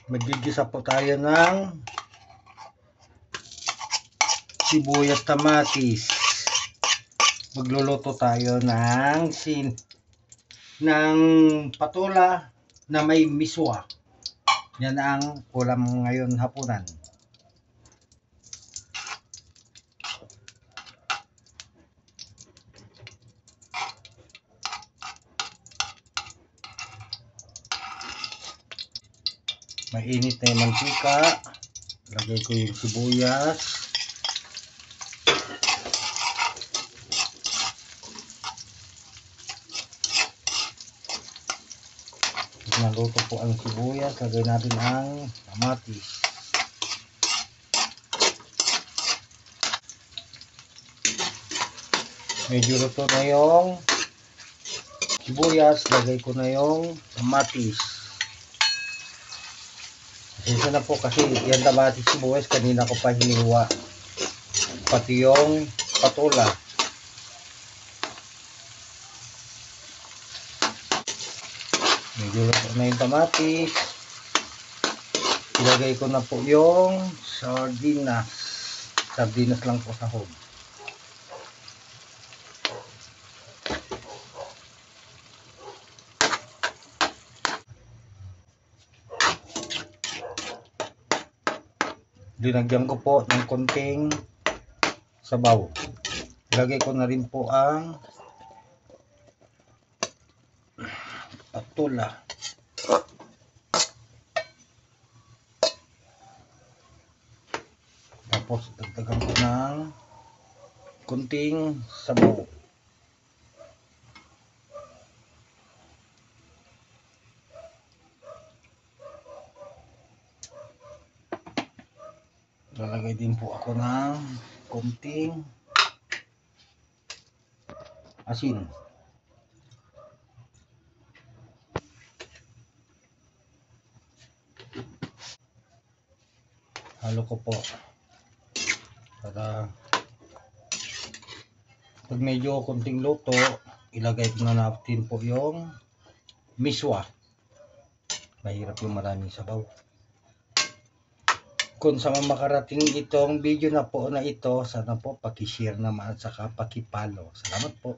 Magigisa po tayo ng sibuyas, kamatis. Magluluto tayo ng patola na may miswa. Yan ang ulam ngayon hapunan. Mainit na yung mantika. Lagay ko yung sibuyas. Naluto po ang sibuyas, lagay natin ang kamatis. Medyo luto na yung sibuyas, lagay ko na yung kamatis. Pasensya na po kasi yan kamatis sibuyas kanina ko pa hiniwa. Pati yung patola. Medyo luto na yung kamatis. Ilagay ko na po yung sardinas. Sardinas lang po sa hog. Dinagyan ko po ng konting sabaw. Ilagay ko na rin po ang patola. Tapos dagdagan ko ng konting sabaw. Lalagay din po ako ng konting asin. Halo ko po para pag medyo konting luto, ilagay ko na natin po yung miswa. Mahirap yung maraming sabaw. Kung sa makarating itong video na po na ito, sana po paki-share naman at saka paki-follow. Salamat po.